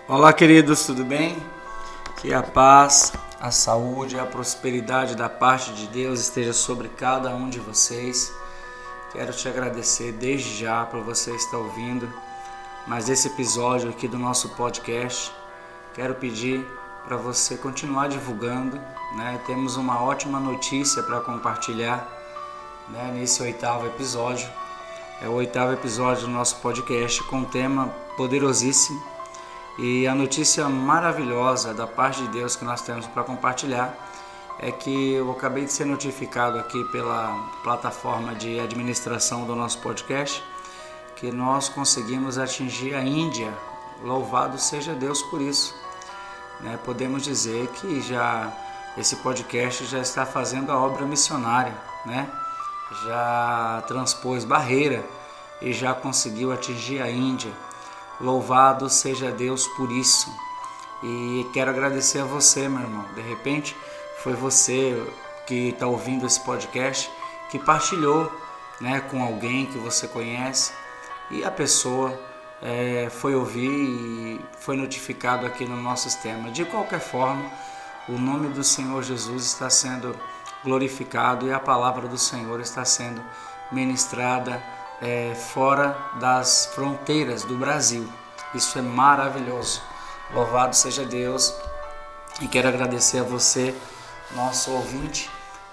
Olá, queridos, tudo bem? Que a paz, a saúde e a prosperidade da parte de Deus esteja sobre cada um de vocês. Quero te agradecer desde já por você estar ouvindo mais esse episódio aqui do nosso podcast. Quero pedir para você continuar divulgando, né? Temos uma ótima notícia para compartilhar, né? Nesse 8º episódio. É o 8º episódio do nosso podcast com um tema poderosíssimo. E a notícia maravilhosa da parte de Deus que nós temos para compartilhar é que eu acabei de ser notificado aqui pela plataforma de administração do nosso podcast que nós conseguimos atingir a Índia. Louvado seja Deus por isso, né? Podemos dizer que esse podcast já está fazendo a obra missionária, né? Já transpôs barreira e já conseguiu atingir a Índia. Louvado seja Deus por isso. E quero agradecer a você, meu irmão. De repente foi você que está ouvindo esse podcast que partilhou, né, com alguém que você conhece e a pessoa foi ouvir e foi notificado aqui no nosso sistema. De qualquer forma, o nome do Senhor Jesus está sendo glorificado e a palavra do Senhor está sendo ministrada fora das fronteiras do Brasil. Isso é maravilhoso. Louvado seja Deus. E quero agradecer a você, nosso ouvinte,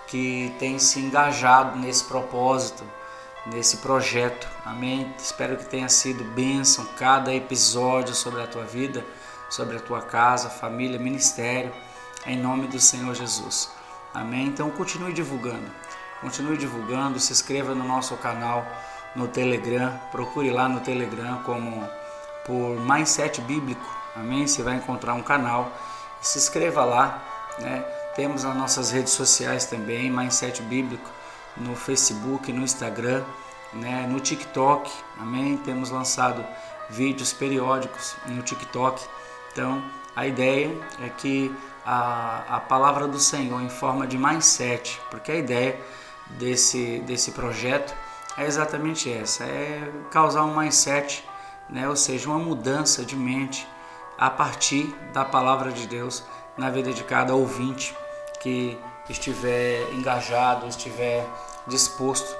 que tem se engajado nesse propósito, nesse projeto. Amém? Espero que tenha sido bênção cada episódio sobre a tua vida, sobre a tua casa, família, ministério, em nome do Senhor Jesus. Amém? Então continue divulgando, se inscreva no nosso canal no Telegram, procure lá no Telegram por Mindset Bíblico, amém? Você vai encontrar um canal, se inscreva lá, né? Temos as nossas redes sociais também, Mindset Bíblico, no Facebook, no Instagram, né? No TikTok, amém? Temos lançado vídeos periódicos no TikTok. Então a ideia é que a palavra do Senhor em forma de mindset, porque a ideia desse projeto é exatamente essa, é causar um mindset, né? Ou seja, uma mudança de mente a partir da palavra de Deus na vida de cada ouvinte que estiver engajado, estiver disposto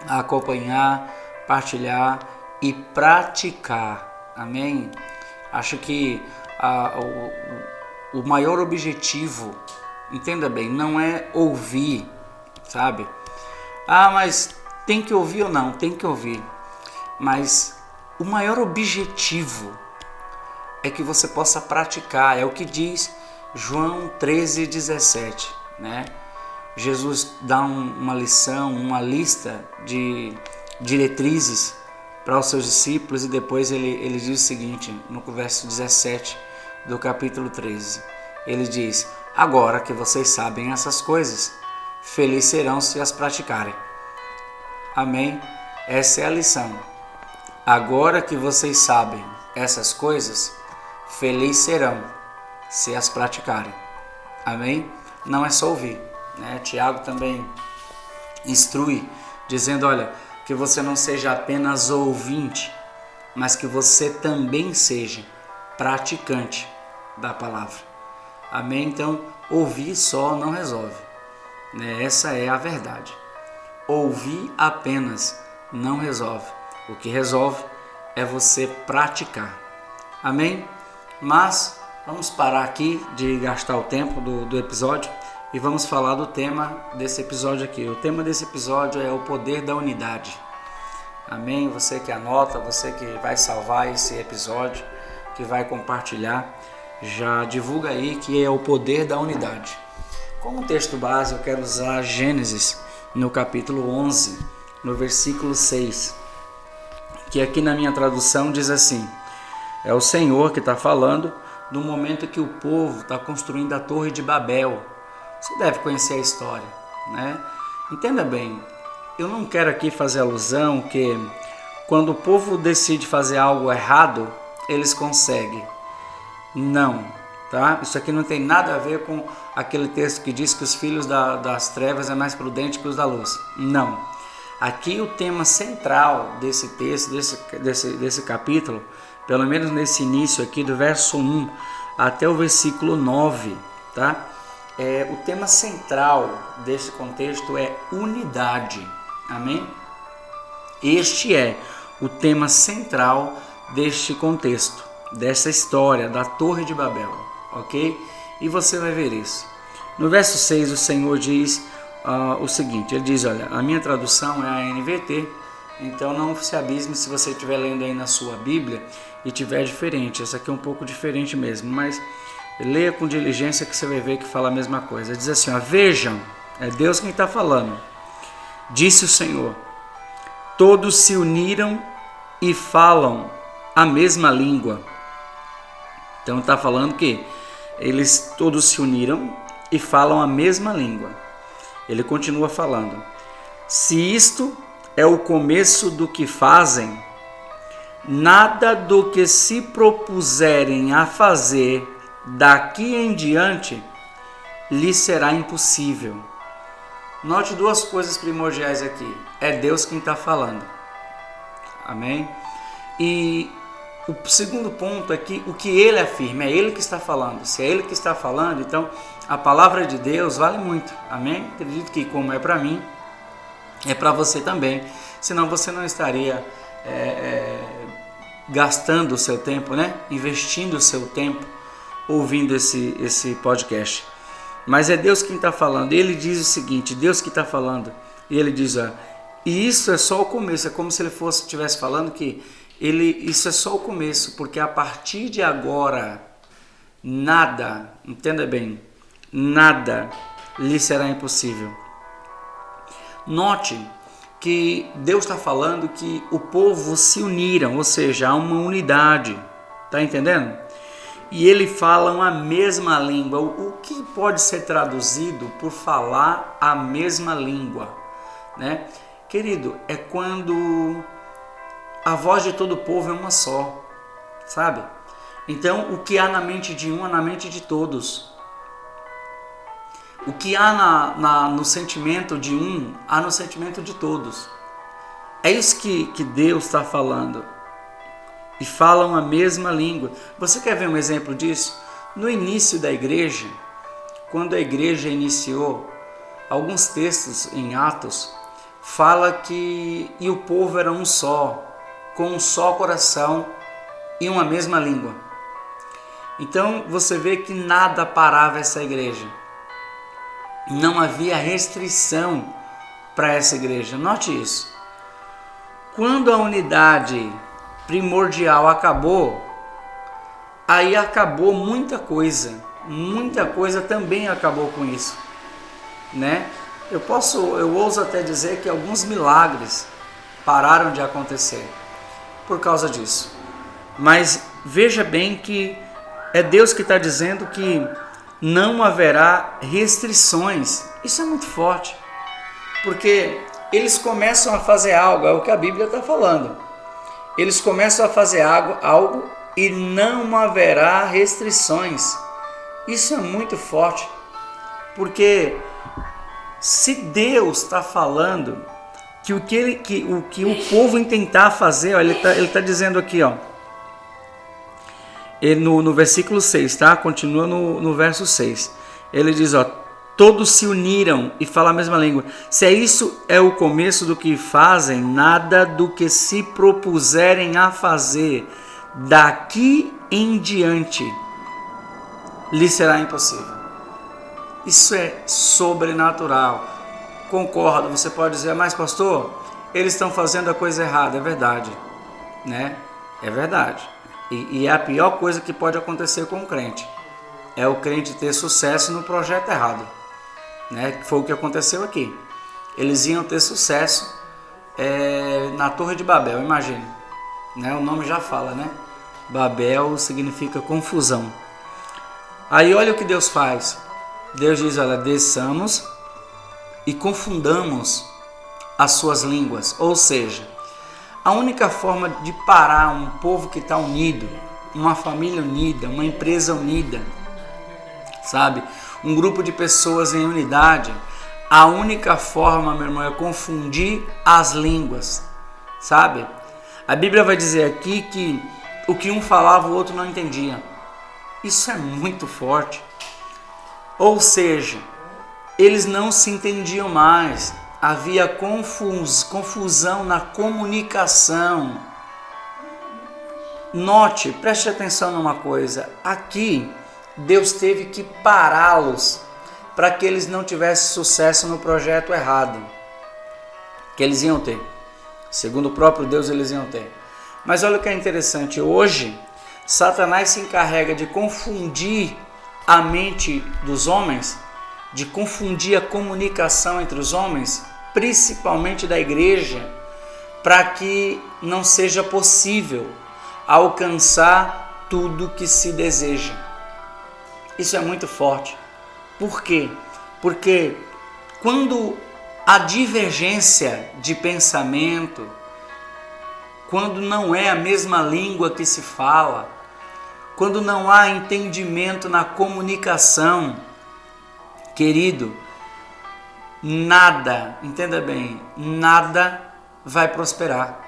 a acompanhar, partilhar e praticar. Amém? Acho que o maior objetivo, entenda bem, não é ouvir, sabe? Mas tem que ouvir ou não? Tem que ouvir. Mas o maior objetivo é que você possa praticar. É o que diz João 13,17, né? Jesus dá uma lição, uma lista de diretrizes para os seus discípulos e depois ele diz o seguinte, no verso 17 do capítulo 13. Ele diz: agora que vocês sabem essas coisas, felizes serão se as praticarem. Amém? Essa é a lição. Agora que vocês sabem essas coisas, felizes serão se as praticarem. Amém? Não é só ouvir, né? Tiago também instrui, dizendo, olha, que você não seja apenas ouvinte, mas que você também seja praticante da palavra. Amém? Então, ouvir só não resolve, né? Essa é a verdade. Ouvir apenas não resolve. O que resolve é você praticar. Amém? Mas vamos parar aqui de gastar o tempo do episódio e vamos falar do tema desse episódio aqui. O tema desse episódio é o poder da unidade. Amém? Você que anota, você que vai salvar esse episódio, que vai compartilhar, já divulga aí que é o poder da unidade. Como texto base, eu quero usar Gênesis no capítulo 11, no versículo 6, que aqui na minha tradução diz assim: é o Senhor que está falando do momento que o povo está construindo a Torre de Babel. Você deve conhecer a história, né? Entenda bem, eu não quero aqui fazer alusão que quando o povo decide fazer algo errado, eles conseguem. Não, tá? Isso aqui não tem nada a ver com aquele texto que diz que os filhos das trevas é mais prudente que os da luz. Não. Aqui o tema central desse texto, desse capítulo, pelo menos nesse início aqui do verso 1 até o versículo 9, tá? O tema central desse contexto é unidade, amém? Este é o tema central deste contexto, dessa história da Torre de Babel, ok? E você vai ver isso. No verso 6 o Senhor diz o seguinte, ele diz, olha, a minha tradução é a NVT, então não se abisme se você estiver lendo aí na sua Bíblia e tiver diferente, essa aqui é um pouco diferente mesmo, mas leia com diligência que você vai ver que fala a mesma coisa. Diz assim, ó, vejam, é Deus quem está falando, disse o Senhor, todos se uniram e falam a mesma língua. Então está falando que eles todos se uniram e falam a mesma língua. Ele continua falando, se isto é o começo do que fazem, nada do que se propuserem a fazer daqui em diante lhe será impossível. Note duas coisas primordiais aqui. É Deus quem está falando. Amém? E o segundo ponto é que o que ele afirma, é ele que está falando. Se é ele que está falando, então a palavra de Deus vale muito. Amém? Acredito que como é para mim, é para você também. Senão você não estaria gastando o seu tempo, né? Investindo o seu tempo ouvindo esse podcast. Mas é Deus quem está falando. Ele diz o seguinte, Deus que está falando. E ele diz, ó, e isso é só o começo. É como se ele estivesse falando que isso é só o começo, porque a partir de agora, nada, entenda bem, nada lhe será impossível. Note que Deus está falando que o povo se uniram, ou seja, há uma unidade, tá entendendo? E eles falam a mesma língua. O que pode ser traduzido por falar a mesma língua, né? Querido, é quando a voz de todo o povo é uma só, sabe? Então, o que há na mente de um, há na mente de todos. O que há no sentimento de um, há no sentimento de todos. É isso que Deus está falando. E falam a mesma língua. Você quer ver um exemplo disso? No início da igreja, quando a igreja iniciou, alguns textos em Atos, fala que e o povo era um só, com um só coração e uma mesma língua. Então você vê que nada parava essa igreja. Não havia restrição para essa igreja. Note isso. Quando a unidade primordial acabou, aí acabou muita coisa também acabou com isso, né? Eu ouso até dizer que alguns milagres pararam de acontecer por causa disso. Mas veja bem que é Deus que está dizendo que não haverá restrições. Isso é muito forte, porque eles começam a fazer algo, é o que a Bíblia está falando. Eles começam a fazer algo e não haverá restrições. Isso é muito forte, porque se Deus está falando que o que o povo intentar fazer, ó, ele tá dizendo aqui, ó, no versículo 6, tá? Continua no verso 6. Ele diz, ó, todos se uniram e falam a mesma língua. Se isso é o começo do que fazem, nada do que se propuserem a fazer daqui em diante lhe será impossível. Isso é sobrenatural. Concordo, você pode dizer, mas pastor, eles estão fazendo a coisa errada. É verdade, né? É verdade. E é a pior coisa que pode acontecer com o crente. É o crente ter sucesso no projeto errado, né? Que foi o que aconteceu aqui. Eles iam ter sucesso na Torre de Babel, imagine, né? O nome já fala, né? Babel significa confusão. Aí olha o que Deus faz. Deus diz, olha, desçamos e confundamos as suas línguas. Ou seja, a única forma de parar um povo que está unido, uma família unida, uma empresa unida, sabe? Um grupo de pessoas em unidade, a única forma, meu irmão, é confundir as línguas, sabe? A Bíblia vai dizer aqui que o que um falava o outro não entendia. Isso é muito forte. Ou seja, eles não se entendiam mais. Havia confusão na comunicação. Note, preste atenção numa coisa. Aqui, Deus teve que pará-los para que eles não tivessem sucesso no projeto errado que eles iam ter. Segundo o próprio Deus, eles iam ter. Mas olha o que é interessante. Hoje, Satanás se encarrega de confundir a mente dos homens, de confundir a comunicação entre os homens, principalmente da igreja, para que não seja possível alcançar tudo que se deseja. Isso é muito forte. Por quê? Porque quando a divergência de pensamento, quando não é a mesma língua que se fala, quando não há entendimento na comunicação, querido, nada, entenda bem, nada vai prosperar.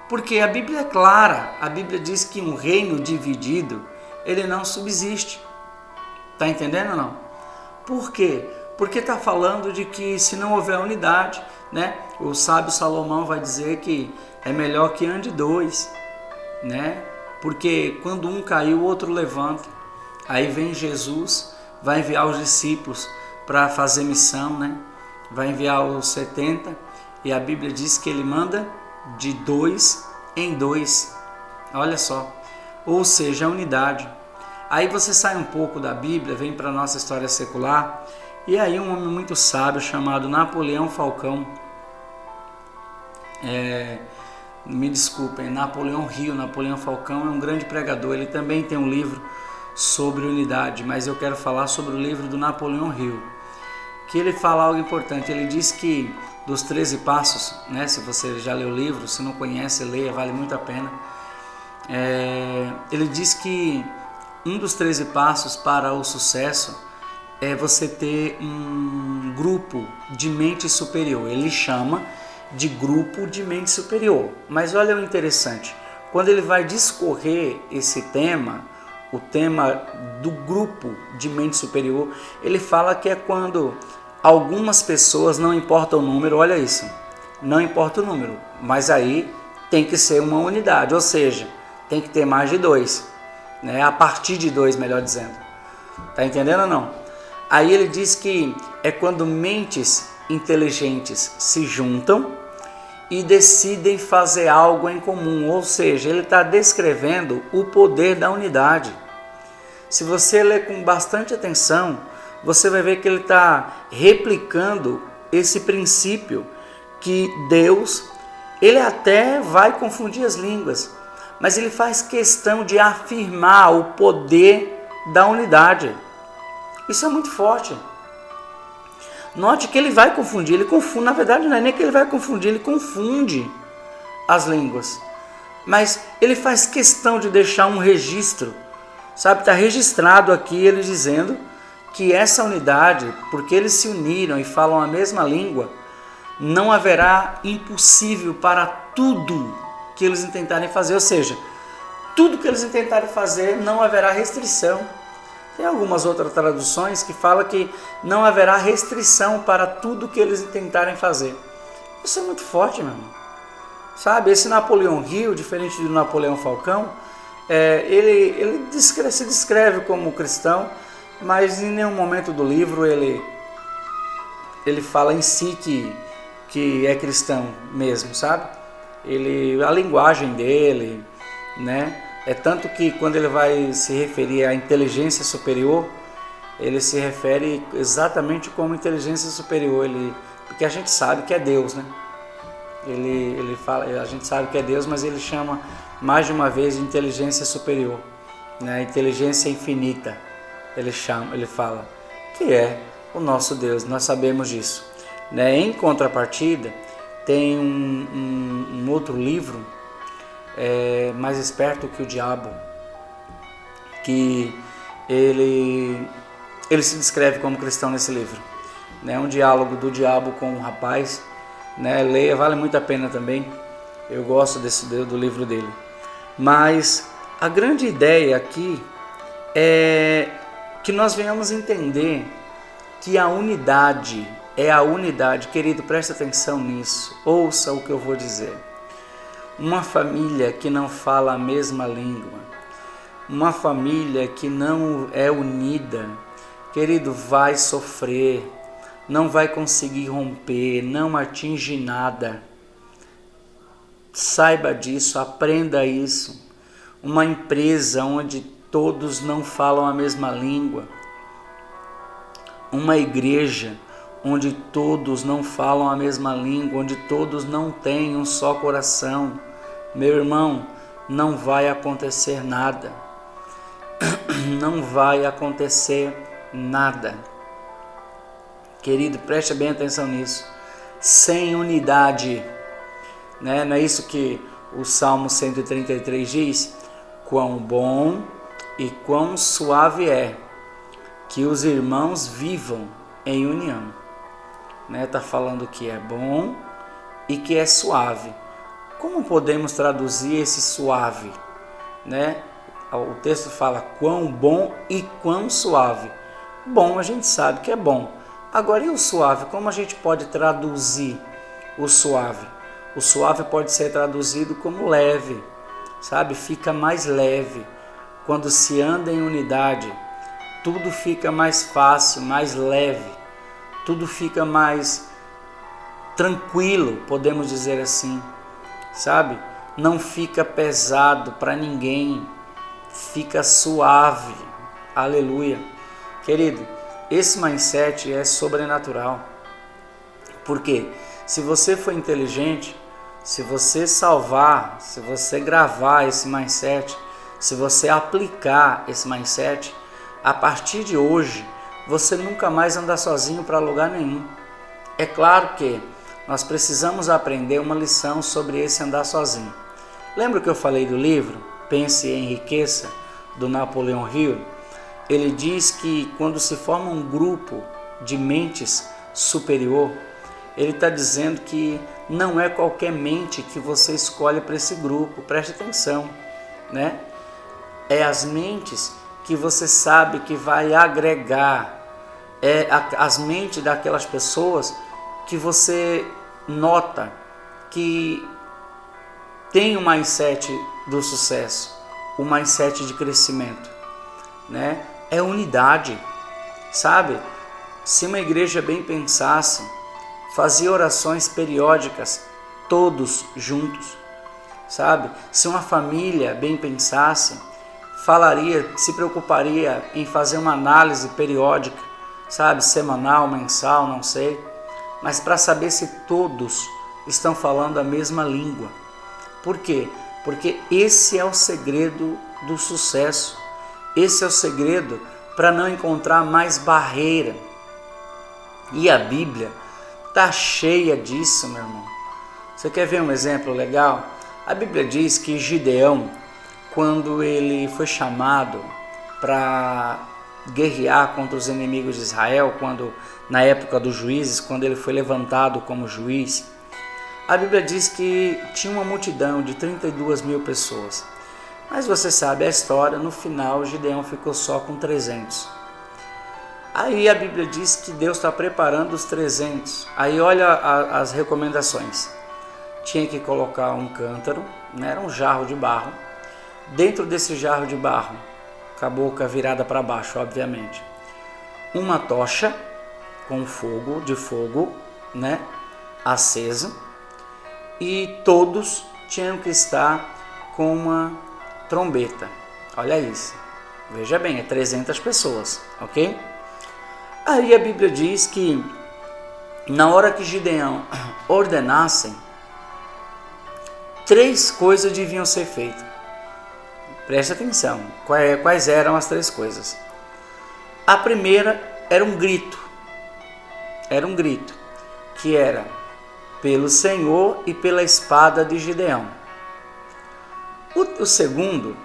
Porque a Bíblia é clara, a Bíblia diz que um reino dividido, ele não subsiste. Está entendendo ou não? Por quê? Porque está falando de que se não houver unidade, né? O sábio Salomão vai dizer que é melhor que ande dois, né? Porque quando um caiu, o outro levanta. Aí vem Jesus, vai enviar os discípulos para fazer missão, né? Vai enviar os 70 e a Bíblia diz que ele manda de 2 em 2. Olha só. Ou seja, a unidade. Aí você sai um pouco da Bíblia, vem para a nossa história secular, e aí um homem muito sábio chamado Napoleão Falcão, me desculpem, Napoleão Falcão é um grande pregador, ele também tem um livro sobre unidade, mas eu quero falar sobre o livro do Napoleão Hill, que ele fala algo importante. Ele diz que dos 13 passos, né, se você já leu o livro, se não conhece, leia, vale muito a pena. Ele diz que um dos 13 passos para o sucesso é você ter um grupo de mente superior. Ele chama de grupo de mente superior. Mas olha o interessante, quando ele vai discorrer esse tema, o tema do grupo de mente superior, ele fala que é quando algumas pessoas, não importa o número, olha isso, não importa o número, mas aí tem que ser uma unidade, ou seja, tem que ter mais de 2. Né? A partir de 2, melhor dizendo. Tá entendendo ou não? Aí ele diz que é quando mentes inteligentes se juntam e decidem fazer algo em comum. Ou seja, ele está descrevendo o poder da unidade. Se você ler com bastante atenção, você vai ver que ele está replicando esse princípio que Deus, ele até vai confundir as línguas, mas ele faz questão de afirmar o poder da unidade. Isso é muito forte. Note que ele vai confundir, ele confunde, na verdade não é nem que ele vai confundir, ele confunde as línguas. Mas ele faz questão de deixar um registro, sabe? Está registrado aqui ele dizendo que essa unidade, porque eles se uniram e falam a mesma língua, não haverá impossível para tudo que eles intentarem fazer, ou seja, tudo que eles intentarem fazer não haverá restrição. Tem algumas outras traduções que falam que não haverá restrição para tudo que eles intentarem fazer. Isso é muito forte, meu irmão. Sabe, esse Napoleão Hill, diferente do Napoleão Falcão, ele se descreve como cristão, mas em nenhum momento do livro ele fala em si que é cristão mesmo, sabe? A linguagem dele, né? É tanto que quando ele vai se referir à inteligência superior, ele se refere exatamente como inteligência superior, porque a gente sabe que é Deus, né? Ele fala, a gente sabe que é Deus, mas ele chama mais de uma vez de inteligência superior, né? Inteligência infinita. Ele fala que é o nosso Deus, nós sabemos disso, né? Em contrapartida, tem um outro livro, mais esperto que o diabo, que ele se descreve como cristão nesse livro, né? Um diálogo do diabo com um rapaz, né? Leia, vale muito a pena também. Eu gosto do livro dele. Mas A grande ideia aqui é que nós venhamos entender que a unidade é a unidade. Querido, preste atenção nisso, ouça o que eu vou dizer. Uma família que não fala a mesma língua, uma família que não é unida, querido, vai sofrer, não vai conseguir romper, não atinge nada. Saiba disso, aprenda isso. Uma empresa onde todos não falam a mesma língua, uma igreja onde todos não falam a mesma língua, onde todos não têm um só coração, meu irmão, não vai acontecer nada. Não vai acontecer nada. Querido, preste bem atenção nisso. Sem unidade, né? Não é isso que o Salmo 133 diz? Quão bom e quão suave é que os irmãos vivam em união. Está falando que é bom e que é suave. Como podemos traduzir esse suave? O texto fala quão bom e quão suave. Bom, a gente sabe que é bom. Agora, e o suave? Como a gente pode traduzir o suave? O suave pode ser traduzido como leve, sabe? Fica mais leve. Quando se anda em unidade, tudo fica mais fácil, mais leve. Tudo fica mais tranquilo, podemos dizer assim, sabe? Não fica pesado para ninguém, fica suave, aleluia. Querido, esse mindset é sobrenatural, porque se você for inteligente, se você salvar, se você gravar esse mindset, se você aplicar esse mindset, a partir de hoje, você nunca mais anda sozinho para lugar nenhum. É claro que nós precisamos aprender uma lição sobre esse andar sozinho. Lembra que eu falei do livro Pense e Enriqueça, do Napoleão Hill? Ele diz que quando se forma um grupo de mentes superior, ele está dizendo que não é qualquer mente que você escolhe para esse grupo. Preste atenção, né? É as mentes que você sabe que vai agregar, as mentes daquelas pessoas que você nota que tem o mindset do sucesso, o mindset de crescimento, né? É unidade, sabe? Se uma igreja bem pensasse, fazia orações periódicas, todos juntos, sabe? Se uma família bem pensasse, falaria, se preocuparia em fazer uma análise periódica, sabe? Semanal, mensal, não sei, mas para saber se todos estão falando a mesma língua. Por quê? Porque esse é o segredo do sucesso. Esse é o segredo para não encontrar mais barreira. E a Bíblia está cheia disso, meu irmão. Você quer ver um exemplo legal? A Bíblia diz que Gideão, quando ele foi chamado para guerrear contra os inimigos de Israel, na época dos juízes, quando ele foi levantado como juiz, a Bíblia diz que tinha uma multidão de 32 mil pessoas. Mas você sabe a história, no final Gideão ficou só com 300. Aí a Bíblia diz que Deus está preparando os 300. Aí olha as recomendações. Tinha que colocar um cântaro, era um jarro de barro. Dentro desse jarro de barro, com a boca virada para baixo, obviamente, uma tocha com fogo, acesa, e todos tinham que estar com uma trombeta. Olha isso, veja bem, é 300 pessoas, ok? Aí a Bíblia diz que na hora que Gideão ordenassem, 3 coisas deviam ser feitas. Preste atenção, quais eram as 3 coisas? A primeira era um grito, que era pelo Senhor e pela espada de Gideão. O segundo,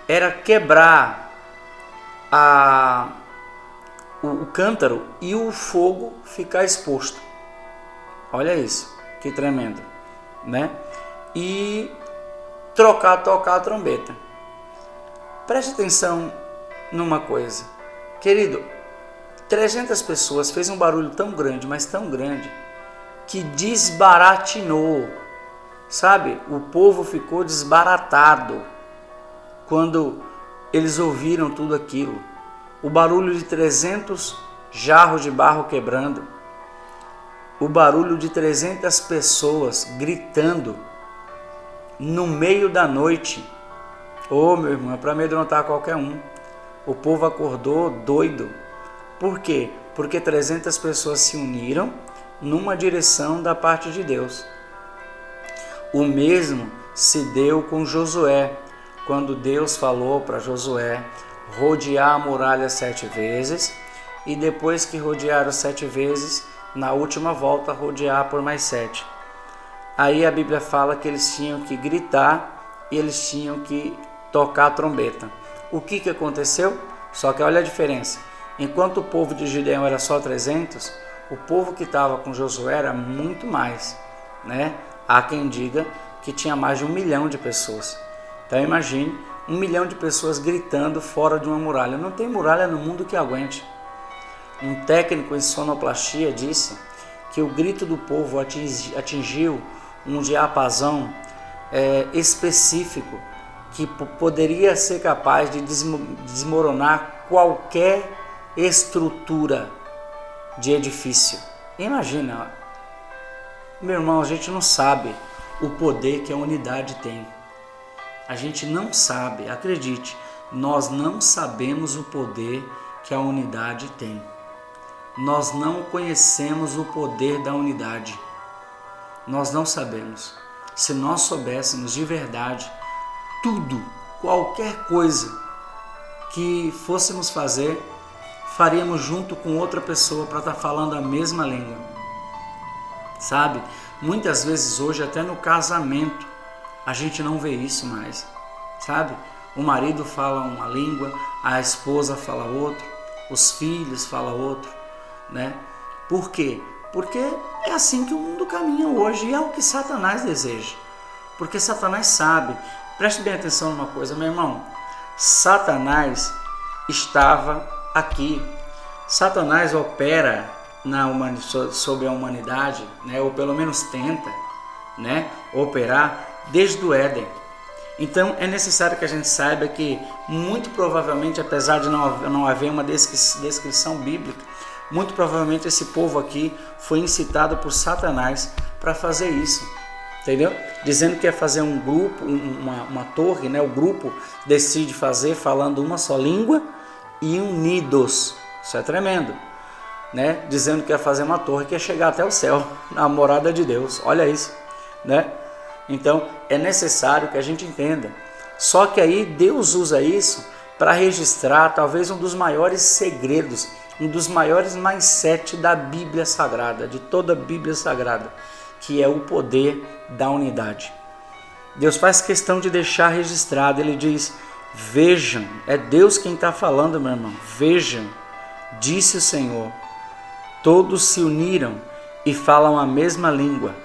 era quebrar o cântaro e o fogo ficar exposto. Olha isso, que tremendo, E tocar a trombeta. Preste atenção numa coisa. Querido, 300 pessoas fez um barulho tão grande, mas tão grande, que desbaratinou. Sabe? O povo ficou desbaratado quando eles ouviram tudo aquilo. O barulho de 300 jarros de barro quebrando. O barulho de 300 pessoas gritando no meio da noite. Ô, meu irmão, é para amedrontar qualquer um. O povo acordou doido. Por quê? Porque 300 pessoas se uniram numa direção da parte de Deus. O mesmo se deu com Josué, quando Deus falou para Josué rodear a muralha 7 vezes, e depois que rodearam 7 vezes, na última volta rodear por mais 7. Aí a Bíblia fala que eles tinham que gritar e eles tinham que tocar a trombeta. O que aconteceu? Só que olha a diferença. Enquanto o povo de Gideão era só 300, o povo que estava com Josué era muito mais, né? Há quem diga que tinha mais de 1 milhão de pessoas. Então imagine 1 milhão de pessoas gritando fora de uma muralha. Não tem muralha no mundo que aguente. Um técnico em sonoplastia disse que o grito do povo atingiu um diapasão específico que poderia ser capaz de desmoronar qualquer estrutura de edifício. Imagina, meu irmão, a gente não sabe o poder que a unidade tem. A gente não sabe, acredite, nós não sabemos o poder que a unidade tem. Nós não conhecemos o poder da unidade. Nós não sabemos. Se nós soubéssemos de verdade tudo, qualquer coisa que fôssemos fazer, faríamos junto com outra pessoa para estar falando a mesma língua. Sabe? Muitas vezes hoje, até no casamento, a gente não vê isso mais. Sabe? O marido fala uma língua, a esposa fala outra, os filhos falam outra, né? Por quê? Porque é assim que o mundo caminha hoje e é o que Satanás deseja. Porque Satanás sabe. Preste bem atenção numa coisa, meu irmão. Satanás estava aqui. Satanás opera sobre a humanidade, né? Ou pelo menos tenta, né? Operar desde o Éden. Então é necessário que a gente saiba que, muito provavelmente, apesar de não haver uma descrição bíblica, muito provavelmente esse povo aqui foi incitado por Satanás para fazer isso, entendeu? Dizendo que ia fazer um grupo, uma torre, né? O grupo decide fazer falando uma só língua e unidos. Isso é tremendo, né? Dizendo que ia fazer uma torre que ia chegar até o céu, na morada de Deus. Olha isso, né? Então é necessário que a gente entenda. Só que aí Deus usa isso para registrar talvez um dos maiores segredos, um dos maiores mindset da Bíblia Sagrada, de toda a Bíblia Sagrada, que é o poder da unidade. Deus faz questão de deixar registrado. Ele diz: vejam, é Deus quem está falando, meu irmão. Vejam, disse o Senhor, todos se uniram e falam a mesma língua.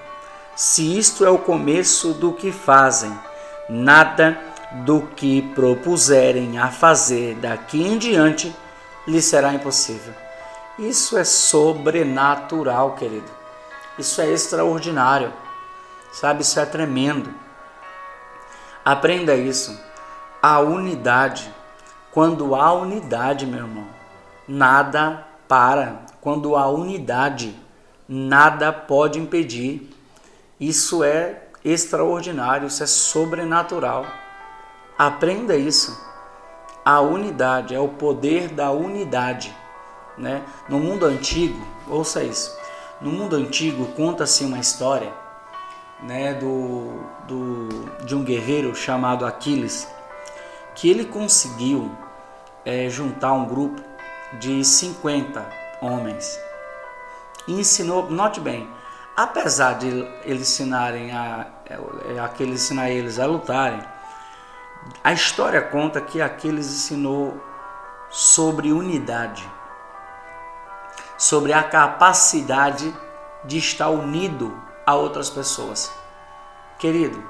Se isto é o começo do que fazem, nada do que propuserem a fazer daqui em diante lhes será impossível. Isso é sobrenatural, querido. Isso é extraordinário. Sabe, isso é tremendo. Aprenda isso. A unidade. Quando há unidade, meu irmão, nada para. Quando há unidade, nada pode impedir. Isso é extraordinário, isso é sobrenatural. Aprenda isso. A unidade, é o poder da unidade, né? No mundo antigo, ouça isso, no mundo antigo conta-se uma história, né, de um guerreiro chamado Aquiles, que ele conseguiu juntar um grupo de 50 homens e ensinou, note bem, apesar de eles ensinarem Aquiles ensinar eles a lutarem, a história conta que Aquiles ensinou sobre unidade, sobre a capacidade de estar unido a outras pessoas. Querido,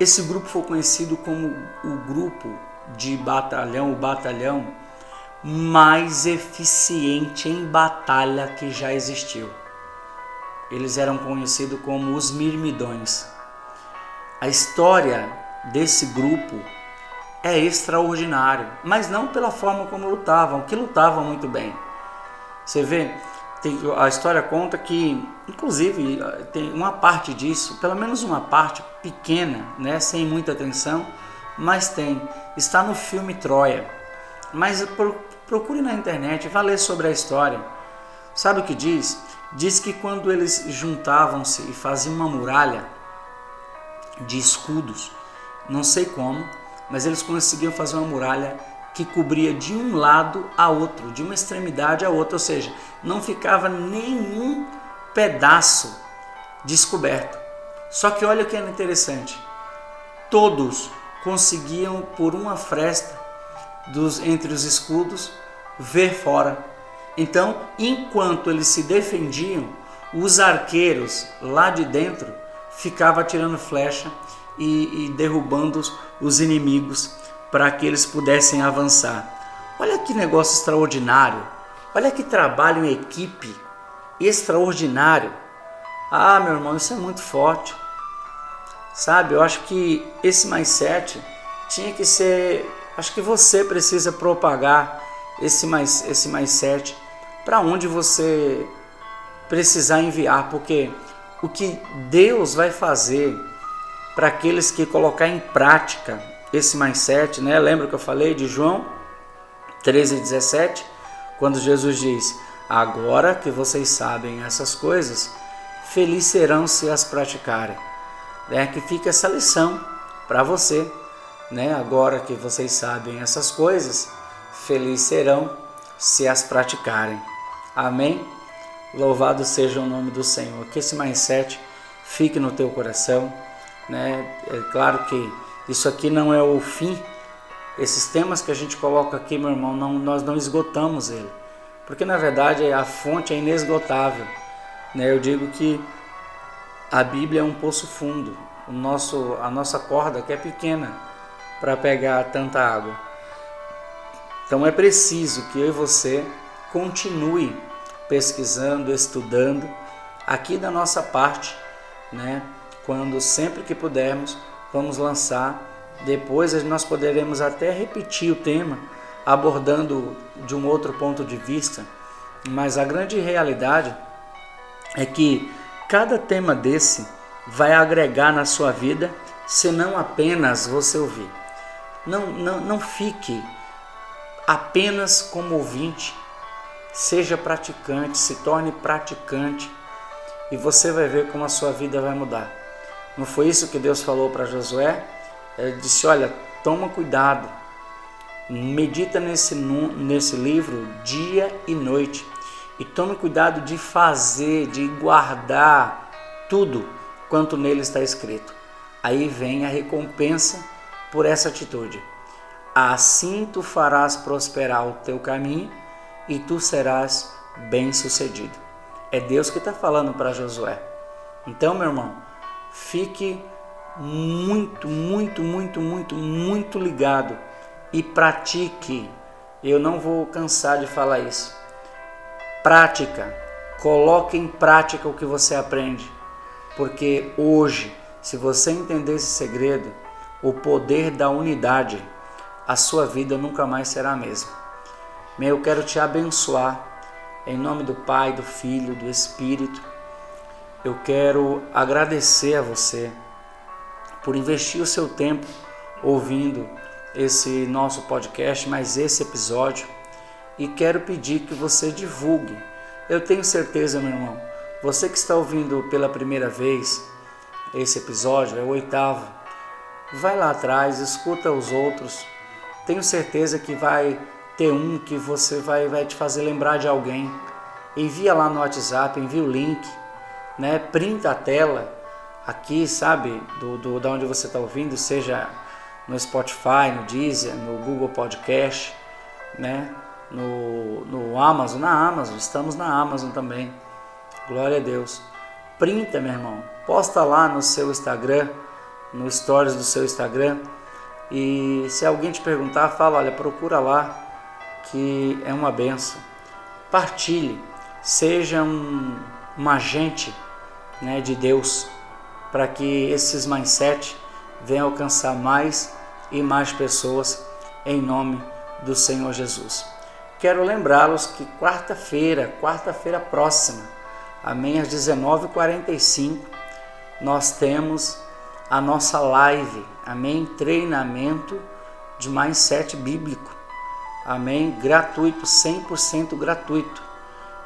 Esse grupo foi conhecido como o grupo de batalhão, o batalhão mais eficiente em batalha que já existiu. Eles eram conhecidos como os Mirmidões. A história desse grupo é extraordinária, mas não pela forma como lutavam, que lutavam muito bem. Você vê, a história conta que, inclusive, tem uma parte disso, pelo menos uma parte pequena, né, sem muita atenção, mas está no filme Troia. Mas procure na internet, vá ler sobre a história. Sabe o que diz? Diz que quando eles juntavam-se e faziam uma muralha de escudos, não sei como, mas eles conseguiam fazer uma muralha que cobria de um lado a outro, de uma extremidade a outra, ou seja, não ficava nenhum pedaço descoberto. Só que olha o que é interessante, todos conseguiam por uma fresta entre os escudos ver fora. Então, enquanto eles se defendiam, os arqueiros lá de dentro ficavam atirando flecha e derrubando os inimigos para que eles pudessem avançar. Olha que negócio extraordinário, olha que trabalho em equipe extraordinário. Ah, meu irmão, isso é muito forte. Sabe, eu acho que esse mindset tinha que ser, acho que você precisa propagar esse mindset para onde você precisar enviar, porque o que Deus vai fazer para aqueles que colocar em prática esse mindset, né? Lembra que eu falei de João 13:17, quando Jesus diz: agora que vocês sabem essas coisas, felizes serão se as praticarem. Que fica essa lição para você, né? Agora que vocês sabem essas coisas, felizes serão se as praticarem. Amém? Louvado seja o nome do Senhor. Que esse mindset fique no teu coração, né? É claro que isso aqui não é o fim. Esses temas que a gente coloca aqui, meu irmão, nós não esgotamos ele, porque na verdade a fonte é inesgotável, né? Eu digo que a Bíblia é um poço fundo, a nossa corda que é pequena para pegar tanta água. Então é preciso que eu e você continue pesquisando, estudando aqui da nossa parte, né? Quando sempre que pudermos, vamos lançar. Depois nós poderemos até repetir o tema, abordando de um outro ponto de vista, mas a grande realidade é que cada tema desse vai agregar na sua vida, se não apenas você ouvir. Não fique apenas como ouvinte, seja praticante, se torne praticante e você vai ver como a sua vida vai mudar. Não foi isso que Deus falou para Josué? Ele disse: olha, toma cuidado, medita nesse livro dia e noite e tome cuidado de fazer, de guardar tudo quanto nele está escrito. Aí vem a recompensa por essa atitude. Assim tu farás prosperar o teu caminho e tu serás bem-sucedido. É Deus que está falando para Josué. Então, meu irmão, fique muito ligado e pratique. Eu não vou cansar de falar isso. Prática, coloque em prática o que você aprende, porque hoje, se você entender esse segredo, o poder da unidade, a sua vida nunca mais será a mesma. Eu quero te abençoar em nome do Pai, do Filho, do Espírito. Eu quero agradecer a você por investir o seu tempo ouvindo esse nosso podcast, mais esse episódio, e quero pedir que você divulgue. Eu tenho certeza, meu irmão, você que está ouvindo pela primeira vez esse episódio, é o 8º, vai lá atrás, escuta os outros, tenho certeza que vai ter um que você vai te fazer lembrar de alguém. Envia lá no WhatsApp, envia o link, né? Printa a tela aqui, sabe, da onde você está ouvindo, seja no Spotify, no Deezer, no Google Podcast, né? No Amazon, na Amazon, estamos na Amazon também, glória a Deus. Printa, meu irmão, posta lá no seu Instagram, no stories do seu Instagram. E se alguém te perguntar, fala, olha, procura lá, que é uma bênção. Partilhe, seja um agente, né, de Deus, para que esses mindset venham alcançar mais e mais pessoas, em nome do Senhor Jesus. Quero lembrá-los que quarta-feira próxima, amém, às 19h45, nós temos a nossa live, amém, treinamento de mindset bíblico, amém, gratuito, 100% gratuito.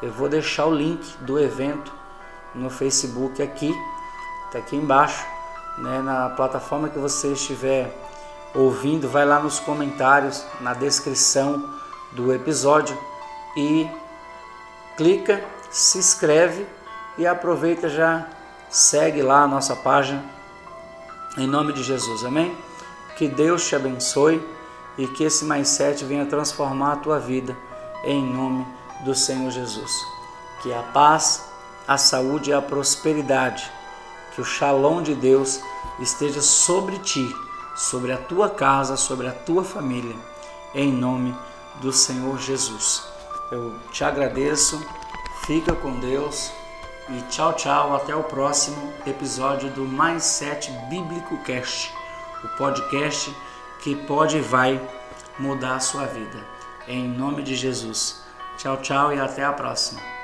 Eu vou deixar o link do evento no Facebook aqui, tá aqui embaixo, né, na plataforma que você estiver ouvindo, vai lá nos comentários, na descrição do episódio e clica, se inscreve e aproveita, já segue lá a nossa página, em nome de Jesus, amém? Que Deus te abençoe e que esse mindset venha transformar a tua vida, em nome do Senhor Jesus. Que a paz, a saúde e a prosperidade, que o shalom de Deus esteja sobre ti, sobre a tua casa, sobre a tua família, em nome do Senhor Jesus. Eu te agradeço, fica com Deus e tchau, tchau, até o próximo episódio do Mindset Bíblico Cast, o podcast que pode e vai mudar a sua vida, em nome de Jesus. Tchau, tchau e até a próxima.